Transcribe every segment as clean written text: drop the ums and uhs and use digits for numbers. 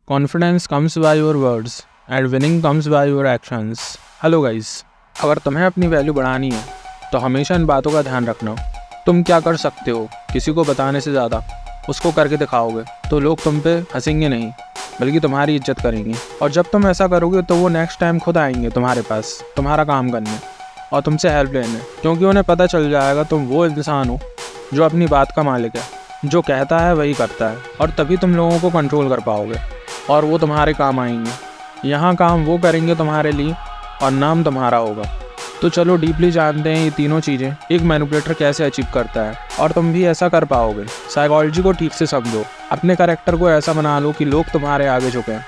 Confidence comes by your words and winning comes by your actions. Hello guys, अगर तुम्हें अपनी value बढ़ानी है तो हमेशा इन बातों का ध्यान रखना। तुम क्या कर सकते हो किसी को बताने से ज़्यादा उसको करके दिखाओगे तो लोग तुम पे हंसेंगे नहीं बल्कि तुम्हारी इज्जत करेंगे। और जब तुम ऐसा करोगे तो वो नेक्स्ट टाइम खुद आएंगे तुम्हारे पास तुम्हारा काम करने और तुमसे हेल्प लेने, क्योंकि उन्हें पता चल जाएगा तुम वो इंसान हो जो अपनी बात का मालिक है, जो कहता है वही करता है। और तभी तुम लोगों को कंट्रोल कर पाओगे और वो तुम्हारे काम आएंगे। यहाँ काम वो करेंगे तुम्हारे लिए और नाम तुम्हारा होगा। तो चलो डीपली जानते हैं ये तीनों चीज़ें एक मैनिपुलेटर कैसे अचीव करता है और तुम भी ऐसा कर पाओगे। साइकोलॉजी को ठीक से समझो, अपने कैरेक्टर को ऐसा बना लो कि लोग तुम्हारे आगे झुकें।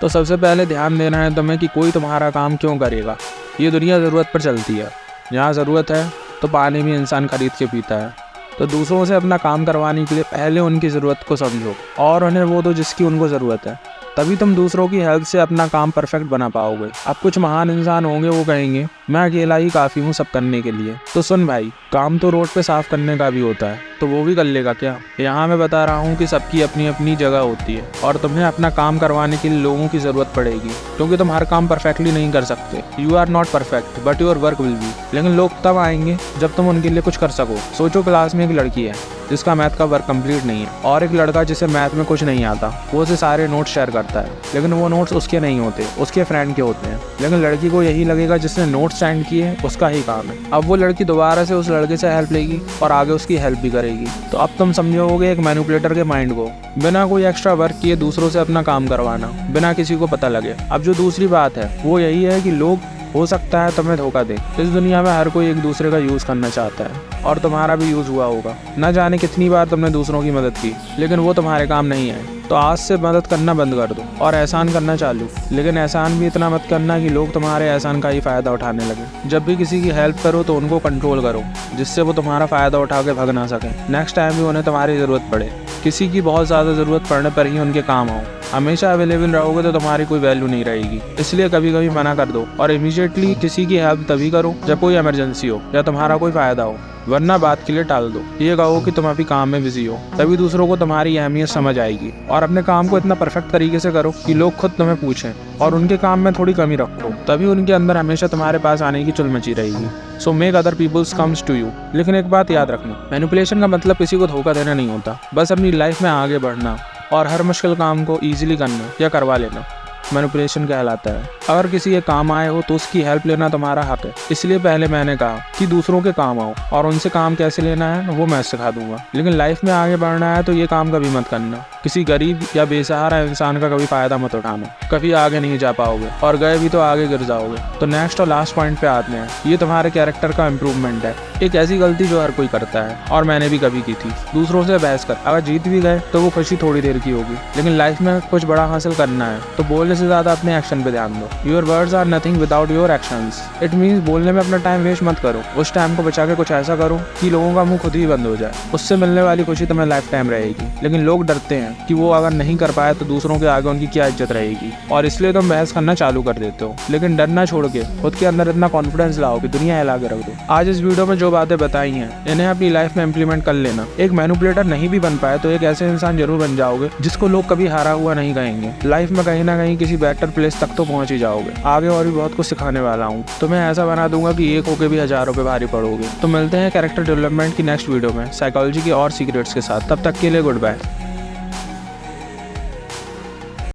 तो सबसे पहले ध्यान देना है तुम्हें कि कोई तुम्हारा काम क्यों करेगा। ये दुनिया ज़रूरत पर चलती है, जहाँ ज़रूरत है तो पानी भी इंसान खरीद के पीता है। तो दूसरों से अपना काम करवाने के लिए पहले उनकी ज़रूरत को समझो और उन्हें वो दो जिसकी उनको ज़रूरत है। तभी तुम दूसरों की हेल्प से अपना काम परफेक्ट बना पाओगे। अब कुछ महान इंसान होंगे वो कहेंगे मैं अकेला ही काफ़ी हूँ सब करने के लिए। तो सुन भाई, काम तो रोड पे साफ करने का भी होता है, तो वो भी कर लेगा क्या? यहाँ मैं बता रहा हूँ कि सबकी अपनी अपनी जगह होती है और तुम्हें अपना काम करवाने के लिए लोगों की ज़रूरत पड़ेगी, क्योंकि तुम हर काम परफेक्टली नहीं कर सकते। You are not perfect but your work will be. लेकिन लोग तब आएंगे जब तुम उनके लिए कुछ कर सको। सोचो क्लास में एक लड़की है जिसका मैथ का वर्क कंप्लीट नहीं है और एक लड़का जिसे मैथ में कुछ नहीं आता। वो उसे सारे नोट्स शेयर करता है, लेकिन वो नोट्स उसके नहीं होते, उसके फ्रेंड के होते हैं। लेकिन लड़की को यही लगेगा जिसने नोट्स सेंड किए उसका ही काम है। अब वो लड़की दोबारा से उस लड़के से हेल्प लेगी और आगे उसकी हेल्प भी करेगी। तो अब तुम समझोगे एक मैनिपुलेटर के माइंड को, बिना कोई एक्स्ट्रा वर्क किए दूसरों से अपना काम करवाना, बिना किसी को पता लगे। अब जो दूसरी बात है वो यही है कि लोग हो सकता है तुम्हें धोखा दे। इस दुनिया में हर कोई एक दूसरे का यूज़ करना चाहता है और तुम्हारा भी यूज़ हुआ होगा। न जाने कितनी बार तुमने दूसरों की मदद की, लेकिन वो तुम्हारे काम नहीं है। तो आज से मदद करना बंद कर दो और एहसान करना चालू। लेकिन एहसान भी इतना मत करना कि लोग तुम्हारे एहसान का ही फ़ायदा उठाने लगे। जब भी किसी की हेल्प करो तो उनको कंट्रोल करो, जिससे वो तुम्हारा फ़ायदा उठा के भाग ना सकें। नेक्स्ट टाइम भी उन्हें तुम्हारी ज़रूरत पड़े, किसी की बहुत ज़्यादा ज़रूरत पड़ने पर ही उनके काम आओ। हमेशा अवेलेबल रहोगे तो तुम्हारी कोई वैल्यू नहीं रहेगी। इसलिए कभी कभी मना कर दो और इमीडिएटली किसी की हेल्प तभी करो जब कोई इमरजेंसी हो या तुम्हारा कोई फ़ायदा हो, वरना बात के लिए टाल दो। ये कहो कि तुम अभी काम में बिजी हो, तभी दूसरों को तुम्हारी अहमियत समझ आएगी। और अपने काम को इतना परफेक्ट तरीके से करो कि लोग खुद तुम्हें पूछें और उनके काम में थोड़ी कमी रखो, तभी उनके अंदर हमेशा तुम्हारे पास आने की चुल मची रहेगी। So make other peoples comes to you. लेकिन एक बात याद रखना, मैनिपुलेशन का मतलब किसी को धोखा देना नहीं होता, बस अपनी लाइफ में आगे बढ़ना और हर मुश्किल काम को ईजिली करना या करवा लेना मैनिपुलेशन कहलाता है। अगर किसी के काम आए हो तो उसकी हेल्प लेना तुम्हारा हक है। इसलिए पहले मैंने कहा कि दूसरों के काम आओ और उनसे काम कैसे लेना है वो मैं सिखा दूंगा। लेकिन लाइफ में आगे बढ़ना है तो ये काम कभी मत करना। किसी गरीब या बेसहारा इंसान का कभी फ़ायदा मत उठाना, कभी आगे नहीं जा पाओगे और गए भी तो आगे गिर जाओगे। तो नेक्स्ट और लास्ट पॉइंट पे आते हैं, ये तुम्हारे कैरेक्टर का इम्प्रूवमेंट है। एक ऐसी गलती जो हर कोई करता है और मैंने भी कभी की थी, दूसरों से बहस कर। अगर जीत भी गए तो वो खुशी थोड़ी देर की होगी, लेकिन लाइफ में कुछ बड़ा हासिल करना है तो बोलने से ज़्यादा अपने एक्शन पे ध्यान दो। Your words are nothing without your actions. It means बोलने में अपना टाइम वेस्ट मत करो, उस टाइम को बचा के कुछ ऐसा करो कि लोगों का मुंह खुद ही बंद हो जाए। उससे मिलने वाली खुशी तुम्हें लाइफ टाइम रहेगी। लेकिन लोग डरते हैं कि वो अगर नहीं कर पाए तो दूसरों के आगे उनकी क्या इज्जत रहेगी, और इसलिए तुम बहस करना चालू कर देते हो। लेकिन डरना छोड़ के खुद के अंदर इतना कॉन्फिडेंस लाओ कि दुनिया हिला के रख दो। आज इस वीडियो में जो बातें बताई हैं इन्हें अपनी लाइफ में इम्प्लीमेंट कर लेना। एक मैनिपुलेटर नहीं भी बन पाए तो एक ऐसे इंसान जरूर बन जाओगे जिसको लोग कभी हारा हुआ नहीं कहेंगे। लाइफ में कहीं ना कहीं किसी बेटर प्लेस तक तो पहुंच ही जाओगे। आगे और भी बहुत कुछ सिखाने वाला हूँ, तुम्हें ऐसा बना दूंगा कि एक होके भी हजारों पे भारी पड़ोगे। तो मिलते हैं कैरेक्टर डेवलपमेंट की नेक्स्ट वीडियो में साइकोलॉजी की और सीक्रेट्स के साथ। तब तक के लिए गुड बाय।